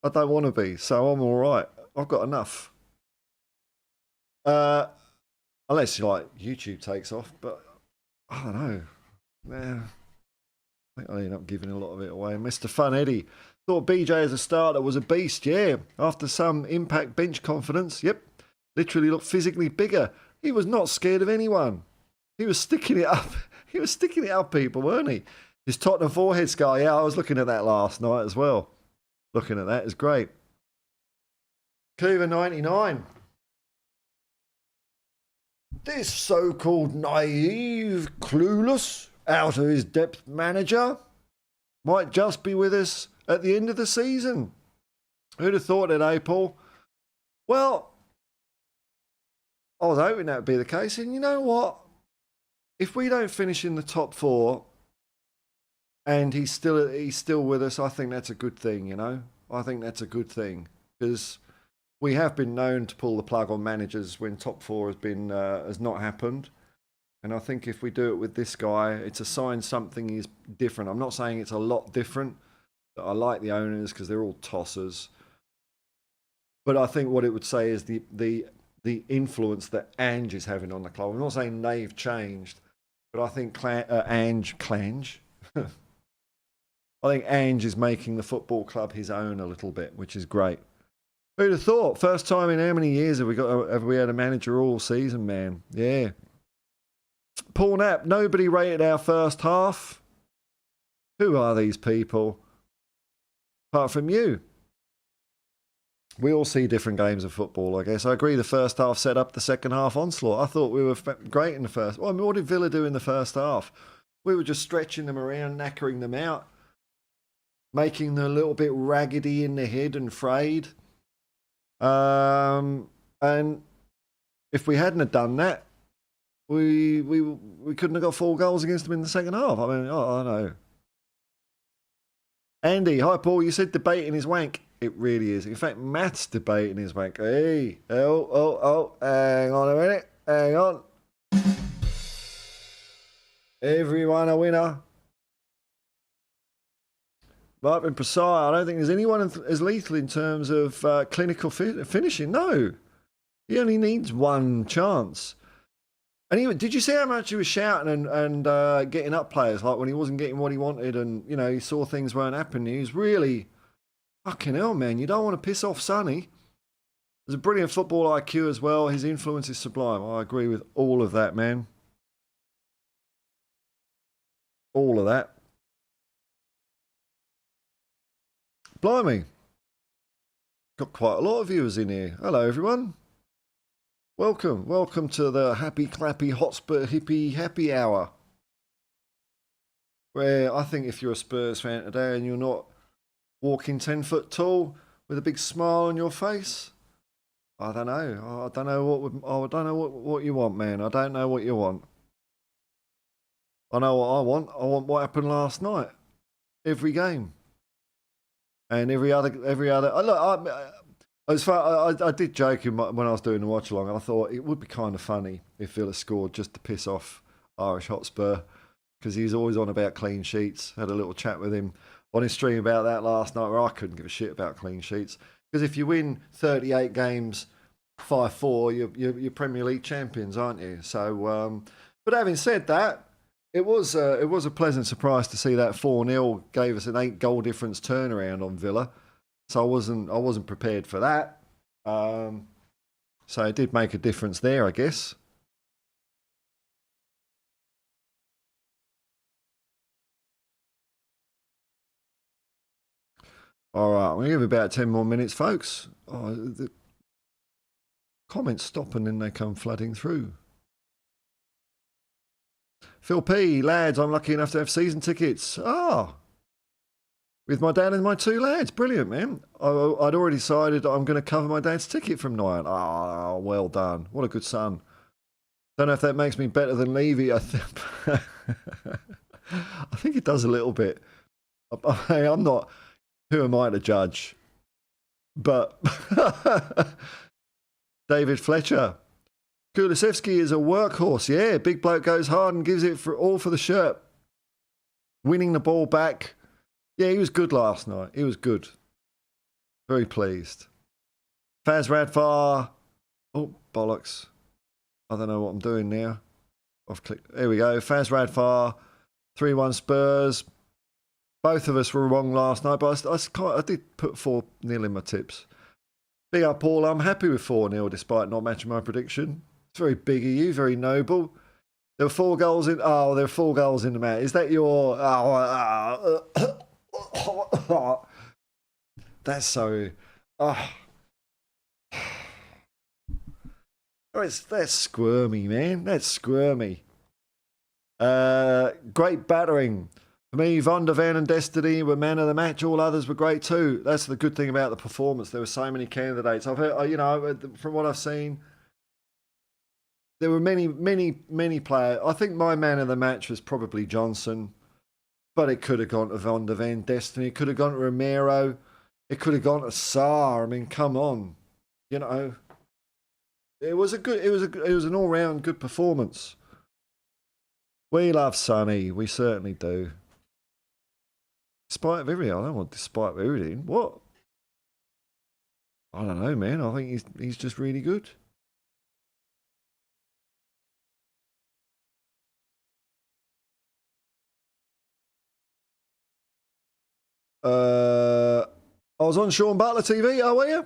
[SPEAKER 1] I don't want to be, so I'm all right. I've got enough. Unless YouTube takes off, but I don't know. Yeah, I think I end up giving a lot of it away. Mr. Fun Eddie. Thought BJ as a starter was a beast, yeah. After some impact bench confidence, yep. Literally looked physically bigger. He was not scared of anyone. He was sticking it up. He was sticking it up, people, weren't he? His Tottenham forehead scar, yeah, I was looking at that last night as well. Looking at that is great. Cuba 99. This so-called naive, clueless, out of his depth manager might just be with us at the end of the season. Who'd have thought it, eh, Paul? Well, I was hoping that would be the case. And you know what? If we don't finish in the top 4 and he's still with us, I think that's a good thing, you know? I think that's a good thing. Because we have been known to pull the plug on managers when top 4 has not happened. And I think if we do it with this guy, it's a sign something is different. I'm not saying it's a lot different. I like the owners because they're all tossers. But I think what it would say is the influence that Ange is having on the club. I'm not saying they've changed, but I think Ange I think Ange is making the football club his own a little bit, which is great. Who'd have thought? First time in how many years have we had a manager all season, man? Yeah. Paul Knapp, nobody rated our first half. Who are these people? Apart from you. We all see different games of football, I guess. I agree the first half set up the second half onslaught. I thought we were great in the first. Well, I mean, what did Villa do in the first half? We were just stretching them around, knackering them out, making them a little bit raggedy in the head and frayed. And if we hadn't have done that, we couldn't have got 4 goals against them in the second half. I mean, I know. Andy, hi Paul, you said debating is wank. It really is. In fact, Matt's debating is wank. Hey, hang on a minute. Hang on. Everyone a winner. Right, been precise. I don't think there's anyone as lethal in terms of clinical finishing. No. He only needs one chance. And did you see how much he was shouting and getting up players, like when he wasn't getting what he wanted and, you know, he saw things weren't happening? He was really Fucking hell, man. You don't want to piss off Sonny. There's a brilliant football IQ as well. His influence is sublime. I agree with all of that, man. All of that. Blimey. Got quite a lot of viewers in here. Hello, everyone. Welcome. Welcome to the Happy Clappy Hotspur Hippie Happy Hour. Where I think if you're a Spurs fan today and you're not walking 10 foot tall with a big smile on your face, I don't know. I don't know what you want, man. I don't know what you want. I know what I want. I want what happened last night. Every game. And every other. Look, I did joke when I was doing the watch along, and I thought it would be kind of funny if Villa scored just to piss off Irish Hotspur, because he's always on about clean sheets. Had a little chat with him on his stream about that last night, where I couldn't give a shit about clean sheets, because if you win 38 games 5-4, you're Premier League champions, aren't you? So, but having said that, it was a pleasant surprise to see that 4-0 gave us an 8-goal difference turnaround on Villa. So I wasn't prepared for that. So it did make a difference there, I guess. All right, I'm going to give it about 10 more minutes, folks. Oh, the comments stop and then they come flooding through. Phil P, lads, I'm lucky enough to have season tickets. With my dad and my 2 lads. Brilliant, man. I'd already decided I'm going to cover my dad's ticket from now on. Oh, well done. What a good son. Don't know if that makes me better than Levy. I think it does a little bit. I'm not... Who am I to judge? But... David Fletcher. Kulisevsky is a workhorse. Yeah, big bloke goes hard and gives it all for the shirt. Winning the ball back. Yeah, he was good last night. He was good. Very pleased. Faz Radfar. Oh, bollocks. I don't know what I'm doing now. Off click. There we go. Faz Radfar. 3-1 Spurs. Both of us were wrong last night, but I did put 4-0 in my tips. Big up, Paul. I'm happy with 4-0 despite not matching my prediction. It's very big of you, very noble. There were 4 goals in... Oh, there were 4 goals in the match. Is that your... That's so... That's squirmy, man. That's squirmy. Great battering. For me, Van der Ven and Destiny were man of the match. All others were great too. That's the good thing about the performance. There were so many candidates. I've heard, from what I've seen, there were many players. I think my man of the match was probably Johnson, but it could have gone to Van der Ven, Destiny. It could have gone to Romero. It could have gone to Sarr. I mean, come on, it was an all-round good performance. We love Sonny. We certainly do. Despite of everything, I don't want despite of everything. What? I don't know, man. I think he's just really good. I was on Sean Butler TV. Oh, were you?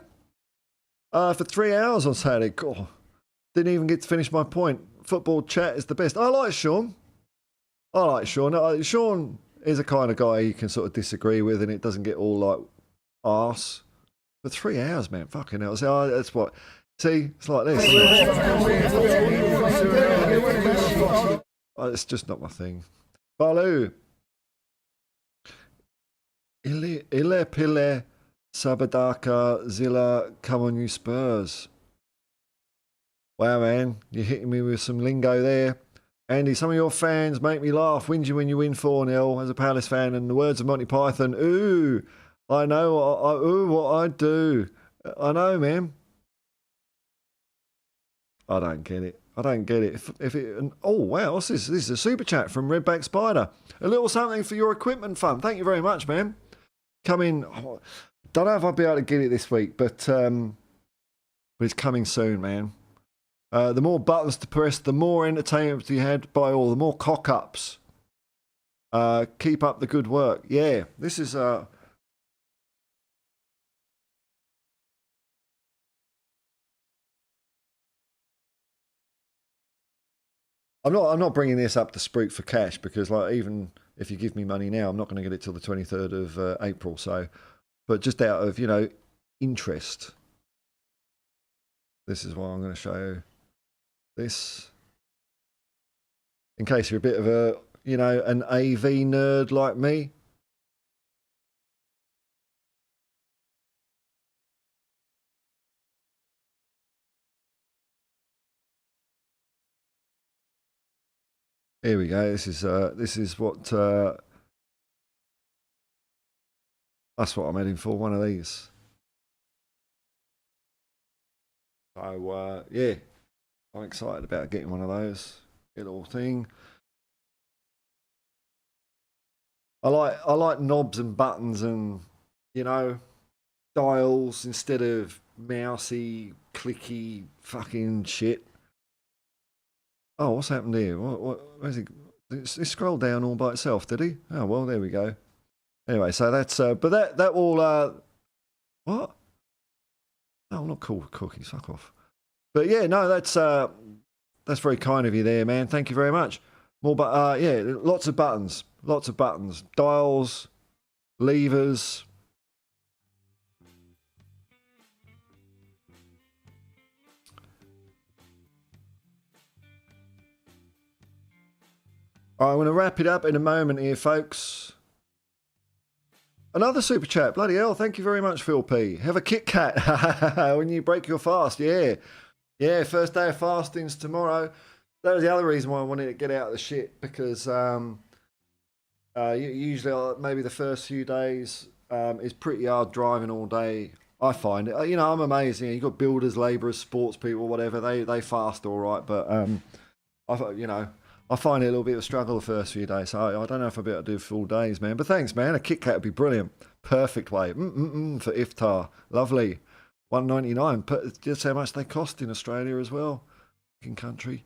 [SPEAKER 1] For 3 hours on Saturday. God, didn't even get to finish my point. Football chat is the best. I like Sean. Sean is a kind of guy you can sort of disagree with, and it doesn't get all like arse. For 3 hours, man, fucking hell. So, that's what. See, it's like this. It's just not my thing. Balu. Ile Pile Sabadaka Zilla, come on you Spurs. Wow, man, you're hitting me with some lingo there. Andy, some of your fans make me laugh. Whinge when you win 4-0 as a Palace fan. And the words of Monty Python, ooh, I know what I do. I know, man. I don't get it. Oh, wow, what's this? This is a super chat from Redback Spider. A little something for your equipment fund. Thank you very much, man. Come in. Don't know if I'll be able to get it this week, but it's coming soon, man. The more buttons to press, the more entertainment you had by all, the more cock-ups. Keep up the good work. Yeah, this is... I'm not bringing this up to Spruik for cash because, like, even if you give me money now, I'm not going to get it till the 23rd of April. So, but just out of interest, this is why I'm going to show you this. In case you're a bit of an AV nerd like me. Here we go. This is what that's what I'm heading for. One of these. So yeah, I'm excited about getting one of those. Little thing. I like knobs and buttons and dials instead of mousy, clicky, fucking shit. Oh, what's happened here? Where's he? He scrolled down all by itself, did he? Oh well, there we go. Anyway, so that's but that will what? No, I'm not cool with cookies. Fuck off. But yeah, no, that's very kind of you there, man. Thank you very much. More, but yeah, lots of buttons, dials, levers. All right, I'm going to wrap it up in a moment here, folks. Another super chat. Bloody hell, thank you very much, Phil P. Have a Kit Kat when you break your fast. Yeah. Yeah, first day of fasting's tomorrow. That was the other reason why I wanted to get out of the shit, because usually maybe the first few days is pretty hard driving all day. I find it. I'm amazing. You've got builders, labourers, sports people, whatever. They fast all right, but I find it a little bit of a struggle the first few days. So I don't know if I'll be able to do full days, man. But thanks, man. A Kit Kat would be brilliant. Perfect way. For iftar. Lovely. $1.99. But just how much they cost in Australia as well. In country.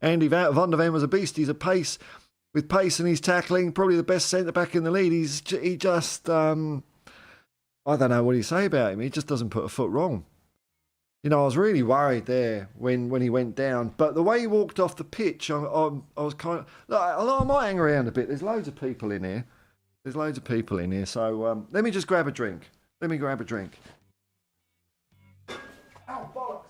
[SPEAKER 1] Andy Van der Ven was a beast. He's a pace. With pace and his tackling, probably the best centre back in the league. He just I don't know what you say about him. He just doesn't put a foot wrong. I was really worried there when he went down. But the way he walked off the pitch, I was kind of... I might hang around a bit. There's loads of people in here. So let me just grab a drink. Let me grab a drink. Ow, bollocks.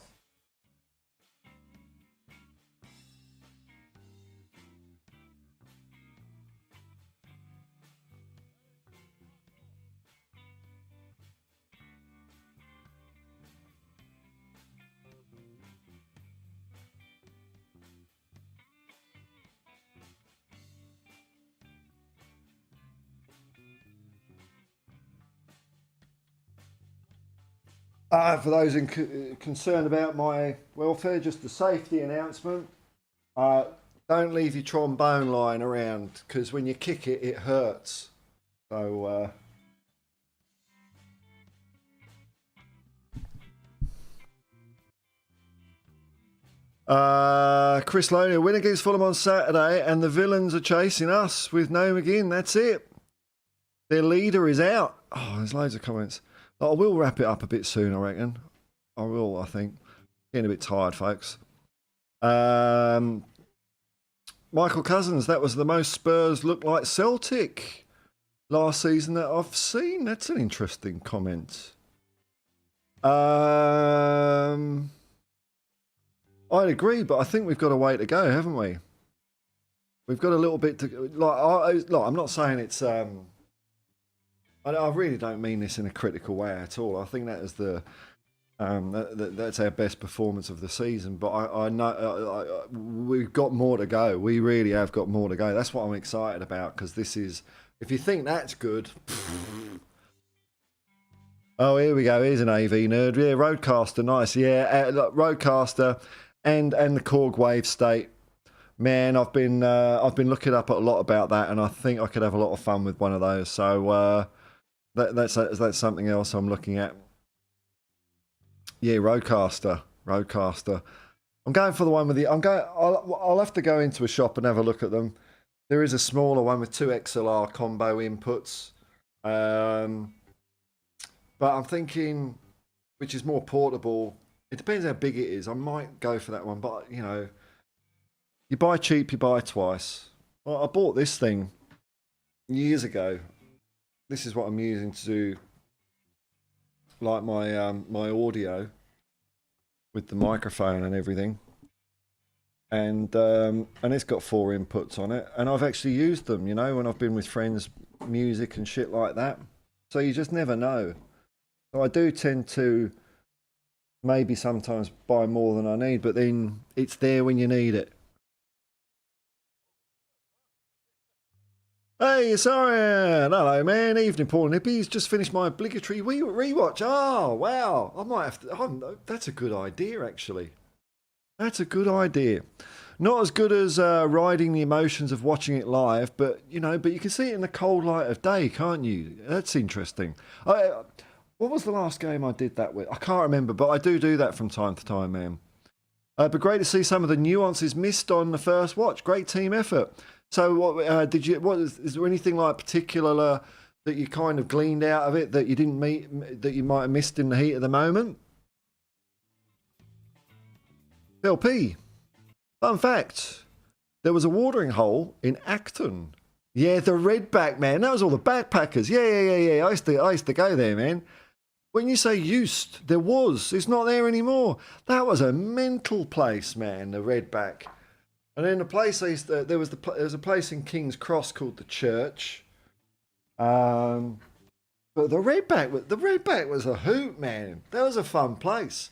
[SPEAKER 1] For those concerned about my welfare, just a safety announcement. Don't leave your trombone lying around, because when you kick it, it hurts. So, Chris Loney, win against Fulham on Saturday, and the villains are chasing us with no McGinn. That's it. Their leader is out. Oh, there's loads of comments. I will wrap it up a bit soon, I reckon. I think. Getting a bit tired, folks. Michael Cousins, that was the most Spurs look like Celtic last season that I've seen. That's an interesting comment. I'd agree, but I think we've got a way to go, haven't we? We've got a little bit to... I'm not saying it's... I really don't mean this in a critical way at all. I think that is that's our best performance of the season. But I know we've got more to go. We really have got more to go. That's what I'm excited about, because this is... If you think that's good... Oh, here we go. Here's an AV nerd. Yeah, Roadcaster, nice. Yeah, Roadcaster and the Korg Wave State. Man, I've been looking up a lot about that, and I think I could have a lot of fun with one of those. So... That's something else I'm looking at. Yeah, Roadcaster. I'm going for the one with the... I'll have to go into a shop and have a look at them. There is a smaller one with 2 XLR combo inputs. But I'm thinking, which is more portable. It depends how big it is. I might go for that one, but You buy cheap, you buy twice. Well, I bought this thing years ago. This is what I'm using to do, like my audio with the microphone and everything. And it's got 4 inputs on it, and I've actually used them, you know, when I've been with friends, music and shit like that. So you just never know. So I do tend to maybe sometimes buy more than I need, but then it's there when you need it. Hey, sorry. Hello, man. Evening, Paul and Hippies. Just finished my obligatory rewatch. Oh, wow. I might have to. That's a good idea, actually. That's a good idea. Not as good as riding the emotions of watching it live, but you know, but you can see it in the cold light of day, can't you? That's interesting. What was the last game I did that with? I can't remember, but I do that from time to time, man. But great to see some of the nuances missed on the first watch. Great team effort. So, what did you? What is there anything like particular that you kind of gleaned out of it that you didn't meet, that you might have missed in the heat of the moment? LP. Fun fact: there was a watering hole in Acton. Yeah, the Redback, man. That was all the backpackers. Yeah. I used to go there, man. When you say used, there was. It's not there anymore. That was a mental place, man. The Redback. And then the place there was a place in King's Cross called the Church. But the Redback was a hoot, man. That was a fun place.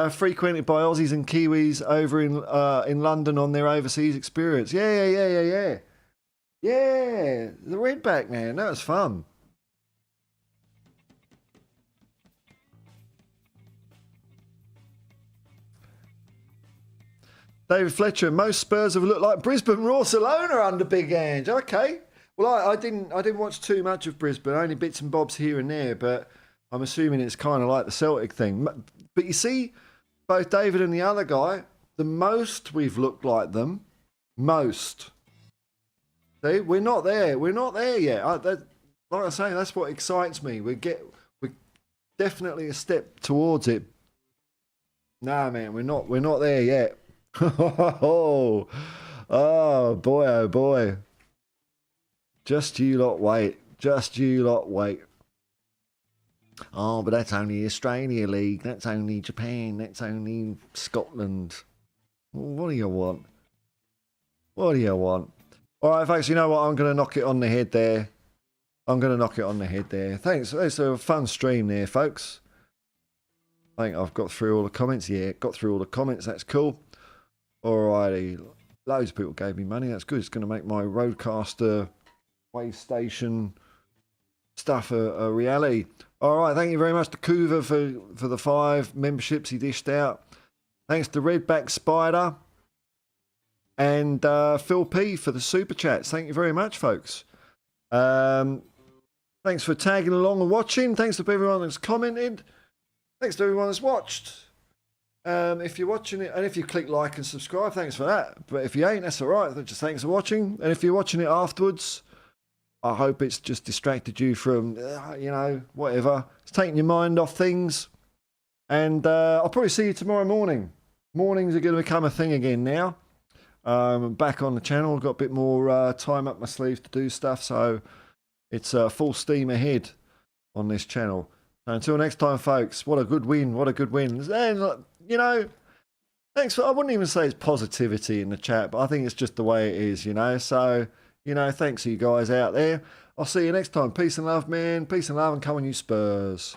[SPEAKER 1] Frequented by Aussies and Kiwis over in London on their overseas experience. Yeah. Yeah, the Redback, man. That was fun. David Fletcher, most Spurs have looked like Brisbane Barcelona under Big Ange. Okay. Well, I didn't watch too much of Brisbane, only bits and bobs here and there, but I'm assuming it's kind of like the Celtic thing. But you see, both David and the other guy, the most we've looked like them, most. See, we're not there. We're not there yet. Like I say, that's what excites me. We're definitely a step towards it. Nah, man, we're not there yet. Oh boy, oh boy. Just you lot wait. Just you lot wait. Oh, but that's only Australia League. That's only Japan. That's only Scotland. What do you want? What do you want? All right, folks, you know what? I'm going to knock it on the head there. Thanks. It's a fun stream there, folks. I think I've got through all the comments. Yeah, got through all the comments. That's cool. Alrighty, loads of people gave me money. That's good. It's going to make my Roadcaster Wave Station stuff a reality. All right, thank you very much to Kuva for the 5 memberships he dished out. Thanks to Redback Spider and Phil P for the super chats. Thank you very much, folks. Thanks for tagging along and watching. Thanks to everyone that's commented. Thanks to everyone that's watched. If you're watching it, and if you click like and subscribe, thanks for that. But if you ain't, that's all right. Just thanks for watching. And if you're watching it afterwards, I hope it's just distracted you from, you know, whatever. It's taking your mind off things. And I'll probably see you tomorrow morning. Mornings are going to become a thing again now. Back on the channel. I've got a bit more time up my sleeve to do stuff. So it's full steam ahead on this channel. Until next time, folks, what a good win. What a good win. And, you know, thanks for, I wouldn't even say it's positivity in the chat, but I think it's just the way it is, you know. So, you know, thanks to you guys out there. I'll see you next time. Peace and love, man. Peace and love, and come on, you Spurs.